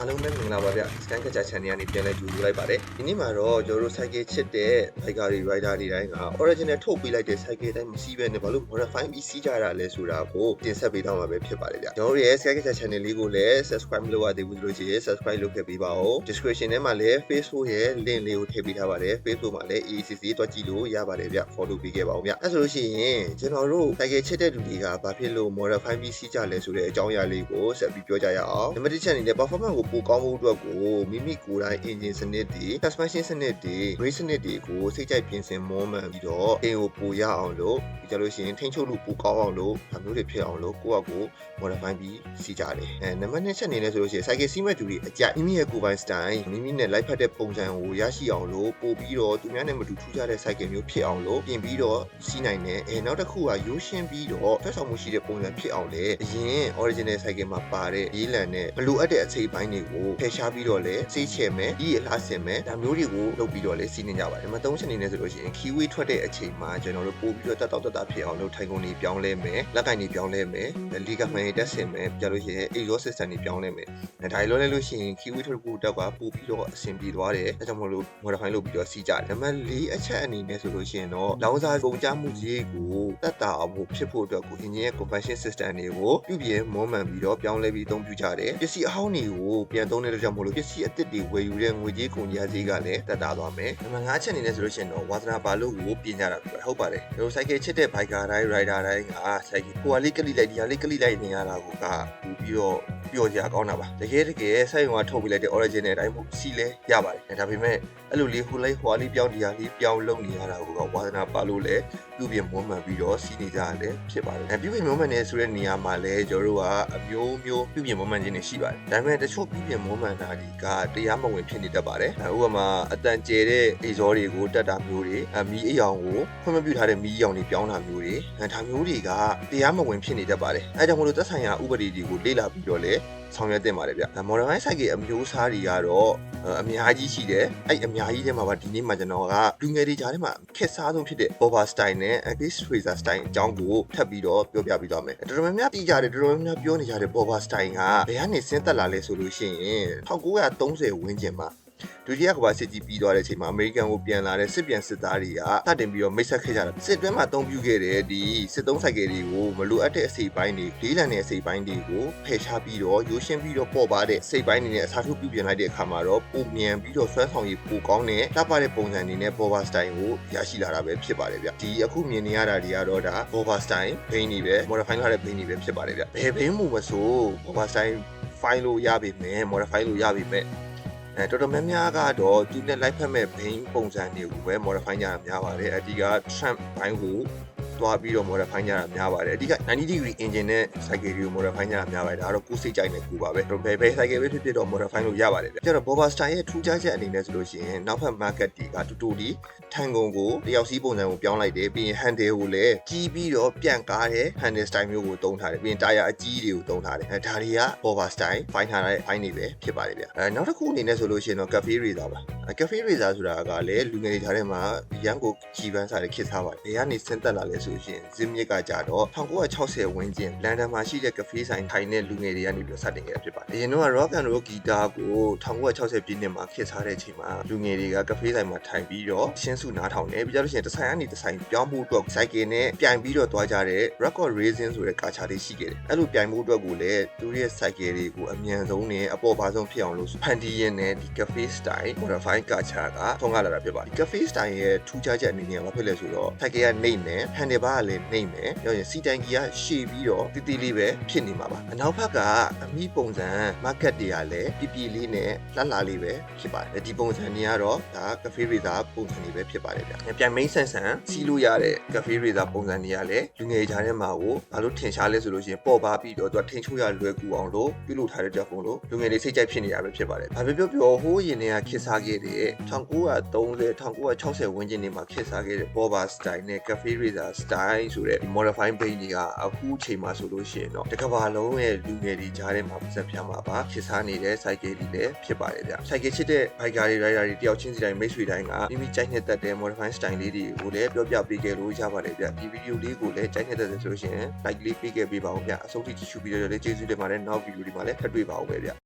အားလုံးပဲမင်္ဂလာပါဗျ Sky Catcher Channel ကနေပြန်လည်ကြိုဆိုလိုက်ပါတယ်ဒီနေ့မှာတော့ကျွန်တော်တို့ cycle ချစ်တဲ့ biker တွေ rider တွေတိုင်းက original ထုတ်ပေးလိုက်တဲ့ cycle တိုင်းမစီးဘဲနဲ့ဘာလို့ modify ပြီးစီးကြတာလဲဆိုတာကိုတင်ဆက်ပေးတော့မှာပဲဖြစ်ပါတယ်ဗျကျွန်တော်တို့ရဲ့ Sky Catcher Channel လေးကိုလည်း subscribe မလုပ်ရသေးဘူးဆိုလို့ရှိရင် subscribe လုပ်ခဲ့ပေးပါဦး description ထဲမှာလည်း Facebook ရဲ့ link လေးကိုထည့်ပေးထားပါတယ် Facebook မှာလည်း ACC တွက်ကြည့်လို့ရပါတယ်ဗျ follow ပေးခဲ့ပါဦးဗျအဲ့ဆိုလို့ရှိရင်ကျွန်တော်တို့ cycle ချစ်တဲ့လူတွေကဘာဖြစ်လို့ modify ပြီးစီးကြလဲဆိုတဲ့အကြောင်းအရာလေးကိုဆက်ပြီးပြောကြရအောင်နံပါတ်1ချက်အနေနဲ့ performance ကိုပိုကောင်းဖို့အတွက်ကိုမိမိကိုယ်တိုင် engine စနစ်တွေ suspension စနစ်တွေ brake စနစ်တွေကိုစိတ်ကြိုက်ပြင်ဆင်မွမ်းမံပြီးတော့အင်ကိုပိုရအောင်လို့ကြလို့ရှိရင်ထိန်းချုပ်လို့ပိုကောင်းအောင်လို့ဒါမျိုးတွေဖြစ်အောင်လို့ကိုယ့်အကို modify ပြီးစီးကြတယ်နံပါတ်2ချက်အနေနဲ့ဆိုလို့ရှိရင် cycle စီးမဲ့သူတွေအကြိုက်မိမိရဲ့ကိုယ်ပိုင် style မိမိနဲ့ လိုက်ဖက်တဲ့ပုံစံကိုရရှိအောင်လို့ပို့ပြီးတော့သူများနဲ့မတူထူးခြားတဲ့ cycle မျိုးဖြစ်အောင်လို့ပြင်ပြီးတော့စီးနိုင်တယ်နောက်တစ်ခုကရိုးရှင်းပြီးတော့ထွက်ဆောင်မှုရှိတဲ့ပုံစံဖြစ်အောင်လေအရင် original cycle မှာပါတဲ့ရေးလံနဲ့မလိုအပ်တဲ့အစိပ်ပိုင်းတွေကိုဖယ်ရှားပြီးတော့လေစေးချယ်မယ်ဒီအလားဆင်မယ်ဒါမျိုးတွေကိုလုပ်ပြီးတော့လေစီးနေကြပါတယ်နံပါတ်3ချက်အနေနဲ့ဆိုလို့ရှိရင် keyway ထွက်တဲ့အချိန်မှာကျွန်တော်တို့ပို့ပြီးတော့တက်တာဖြစ်အောင်လို့ထိုင်ကုန်တွေပြောင်းလဲမယ်လက်ကင်တွေပြောင်းလဲမယ်လီကမှန်တွေတက်ဆင်မယ်ကြလို့ရှိရင် exhaust system တွေပြောင်းလဲမယ်ဒါတွေလုံးလဲလို့ရှိရင် keyway ထွက်ဖို့တက်ကပို့ပြီးတော့အဆင်ပြေသွားတယ်အဲကြောင့်မလို့ modify လုပ်ပြီးတော့စီးကြတယ်နံပါတ်4အချက်အနေနဲ့ဆိုလို့ရှိရင်တော့လောင်စာကုန်ကြမှုရေးကိုတက်တာအောင်ဖြစ်ဖို့အတွက်ကို engine ရဲ့ compression system တွေကိုပြုပြင်မွမ်းမံပြီးတော့ပြောင်းလဲပြီးအသုံးပြုကြတယ်ပစ္စည်းအဟောင်းတွေကိုပြန်သုံးတဲ့ကြောင့်မလို့ပစ္စည်းအသစ်တွေဝယ်ယူတဲ့ငွေကြေးကုန်ကျစရိတ်ကလည်းတက်တာသွားမယ်နံပါတ်5ချက်အနေနဲ့ဆိုလို့ရှိရင်တော့ဝါသနာပါလို့ကိုပြင်ကြတာပဲဟုတ်ပါတယ်ကျွန်တော် cycle ချစ်တဲ့ biker တိုင်း rider တိုင်းက cycle ကိုယ်ကလေးကလိလိုက်ဒီကလေးကလိလိုက်နေရတာကိုကပူပြီးတော့ပျော်စရာကောင်းတာပါတကယ်စိုက်ရုံကထုတ်ပေးလိုက်တဲ့ original တိုင်းမို့စီလဲရပါတယ်ဒါပေမဲ့အဲ့လိုလေးဟိုလိုက်ဟွာလေးပြောင်းဒီဟာလေးပြောင်းလုပ်နေရတာကိုကဝါသနာပါလို့လဲပြုပြင်မွမ်းမံပြီးတော့စီးနေကြရတယ်ဖြစ်ပါတယ်ပြုပြင်မွမ်းမံနေဆိုတဲ့နေရာမှာလဲကျွန်တော်တို့ကအမျိုးမျိုးပြုပြင်မွမ်းမံခြင်းတွေရှိပါတယ်ဒါပေမဲ့တချို့ပြုပြင်မွမ်းမံတာတွေကတရားမဝင်ဖြစ်နေတတ်ပါတယ်ဥပမာအတန်ကျဲတဲ့အေဇောတွေကိုတက်တာမျိုးတွေမီးအယောင်ကိုခွင့်မပြုထားတဲ့မီးအယောင်တွေပြောင်းတာမျိုးတွေဒါမျိုးတွေကတရားမဝင်ဖြစ်နေတတ်ပါတယ်အဲကြောင့်မလို့သက်ဆိုင်ရာဥပဒေတွေကိုလေ့လာပြီးတော့လဲဆောင်ရွက်တင်ပါတယ်ဗျ modify cycle အမျိုးအစားတွေကတော့အများကြီးရှိတယ်အဲ့အများကြီးထဲမှာပါဒီနေ့မှာကျွန်တော်ကလူငယ်တွေကြားထဲမှာခက်စားဆုံးဖြစ်တဲ့ bobber style နဲ့ ace tracer style အကြောင်းကိုထပ်ပြီးတော့ပြောပြပေးသွားမယ်တော်တော်များများသိကြတယ်တော်တော်များများပြောနေကြတဲ့ bobber style ကဘယ်ကနေဆင်းသက်လာလဲဆိုလို့ရှိရင်1930ဝန်းကျင်မှာဒုတိယကမ္ဘာစစ်ကြီးပြီးသွားတဲ့အချိန်မှာအမေရိကန်ကိုပြန်လာတဲ့စစ်ပြန်စစ်သားတွေကစတင်ပြီးတော့မိတ်ဆက်ခဲ့ကြတာစစ်တွင်းမှာအသုံးပြုခဲ့တဲ့ဒီစစ်သုံးဆိုင်ကယ်တွေကိုမလိုအပ်တဲ့အစိပ်ပိုင်းတွေလေးလံတဲ့အစိပ်ပိုင်းတွေကိုဖယ်ရှားပြီးတော့ရိုးရှင်းပြီးတော့ပေါ်ပါတဲ့အစိပ်ပိုင်းတွေနဲ့အစားထိုးပြုပြင်လိုက်တဲ့အခါမှာတော့ပုံမြန်ပြီးတော့ဆွဲဆောင်ရည်ပိုကောင်းတဲ့လှပတဲ့ပုံစံတွေနဲ့ bobber style ကိုရရှိလာတာပဲဖြစ်ပါတယ်ဗျဒီအခုမြင်နေရတာတွေကတော့ဒါ bobber style ဘိန်းတွေပဲ modify လုပ်တဲ့ဘိန်းတွေပဲဖြစ်ပါတယ်ဗျဘယ်ဘိန်းမှုမဆို bobber style file လို့ရပြီမယ် modify လို့ရပြီမယ်တော်တော်များများကတော့သူနဲ့လိုက်ဖက်မဲ့ဘိန်းပုံစံတွေကိုပဲ modify ကြတာများပါတယ်အဓိက Trump ဘိုင်းကိုသွားပြီးတော့ modify ကြတာများပါတယ်အဓိက90 degree engine နဲ့ cycle တွေကို modify ကြတာများပါတယ်ဒါကတော့ကိုယ်စိတ်ကြိုက်နေကူပါပဲဘယ် cycle ပဲဖြစ်ဖြစ်တော့ modify လို့ရပါတယ်ဗျကျတော့ bobber style ရဲ့ထူးခြားချက်အနေနဲ့ဆိုလို့ရှိရင်နောက်ဖက် market တွေကတူတူဒီထန်ကုန်ကိုတယောက်စီးပုံစံကိုပြောင်းလိုက်တယ်ပြီးရင် handle ကိုလည်းကြီးပြီးတော့ပြန်ကားတဲ့ handle style မျိုးကိုသုံးထားတယ်ပြီးရင် tire အကြီးတွေကိုသုံးထားတယ်ဒါတွေက bobber style ဖိုင်းထားတဲ့ဖိုင်းတွေပဲဖြစ်ပါတယ်ဗျနောက်တစ်ခုအနေနဲ့ဆိုလို့ရှိရင်တော့ cafe racer ပါcafe racer ဆိုတာကလည်းလူငယ်တွေကြားထဲမှာရန်ကိုကြီးပန်းစားတဲ့ခေတ်စားပါတယ်ဘယ်ကနေဆင်းသက်လာလဲဆိုလို့ရှိရင်ဇင်းမြစ်ကကြတော့1960ဝန်းကျင်လန်ဒန်မှာရှိတဲ့ cafe ဆိုင်ထိုင်တဲ့လူငယ်တွေကနေပြီးစတင်ခဲ့တာဖြစ်ပါတယ်အရင်တော့ rock and roll guitar ကို1960ပြည့်နှစ်မှာခေတ်စားတဲ့အချိန်မှာလူငယ်တွေက cafe ဆိုင်မှာထိုင်ပြီးတော့ရှင်းစုနားထောင်တယ်ပြီးကြလို့ရှိရင်တစ်ဆိုင်ကနေတစ်ဆိုင်ပြောင်းဖို့အတွက် cycle နဲ့ပြိုင်ပြီးတော့သွားကြတဲ့ record racing ဆိုတဲ့ကာချာလေးရှိခဲ့တယ်အဲ့လိုပြိုင်ဖို့အတွက်ကိုလည်းသူတို့ရဲ့ cycle တွေကိုအမြန်ဆုံးနဲ့အပေါ်ပါဆုံးဖြစ်အောင်လို့ဖန်တီးရင်းနဲ့ဒီ cafe style modify ကာချာကထုံးကားလာတာဖြစ်ပါတယ်ဒီ cafe style ရဲ့ထူးခြားချက်အနေနဲ့ဘာဖြစ်လဲဆိုတော့ cycle ကနေမယ် handle bar ကလည်းနေမယ်ပြောရင်စီတန်ကြီးကရှည်ပြီးတော့တီတီလေးပဲဖြစ်နေမှာပါအနောက်ဘက်ကအမီးပုံစံ market တွေကလည်းပြပြလေးနဲ့လှလှလေးပဲဖြစ်ပါတယ်ဒီပုံစံတွေကတော့ဒါ cafe racer ပုံစံတွေပဲဖြစ်ပါတယ်ဗျပြန် main ဆန်စီးလို့ရတဲ့ cafe racer ပုံစံတွေကလည်းလူငယ်ကြားထဲမှာကိုဘာလို့ထင်ရှားလဲဆိုလို့ရှိရင်ပေါ်ပါပြီးတော့သူကထိန်ချိုးရလွယ်ကူအောင်လို့ပြုလုပ်ထားတဲ့ကြောင့်မို့လို့လူငယ်တွေစိတ်ကြိုက်ဖြစ်နေတာပဲဖြစ်ပါတယ်ဘာပြောဟိုးရင်တွေကခေတ်စားခဲ့တဲ့1930 1960ဝန်းကျင်တွေမှာခေတ်စားခဲ့တဲ့ bobber style နဲ့ cafe racer style ဆိုတဲ့ modify ဘိန်းတွေကအခုချိန်မှာဆိုလို့ရှိရင်တော့တစ်ကမ္ဘာလုံးရဲ့လူငယ်တွေကြားထဲမှာပတ်သက်ပြမှာပါခေတ်စားနေတဲ့ cycle တွေလည်းဖြစ်ပါတယ်ဗျ cycle ချစ်တဲ့ biker တွေ rider တွေတယောက်ချင်းစီတိုင်းမိတ်ဆွေတိုင်းကမိမိကြိုက်နှစ်သက်တဲ့ modify style လေးတွေကိုလည်းပြောပြပေးခဲ့လို့ရပါတယ်ဗျဒီဗီဒီယိုလေးကိုလည်းကြိုက်နှစ်သက်တယ်ဆိုလို့ရှိရင် like လေးပေးခဲ့ပေးပါဦးဗျအဆုံးထိကြည့်ရှုပြီးတော့လည်းကျေးဇူးတင်ပါတယ်နောက်ဗီဒီယိုဒီမှာလည်းထပ်တွေ့ပါဦးပဲဗျ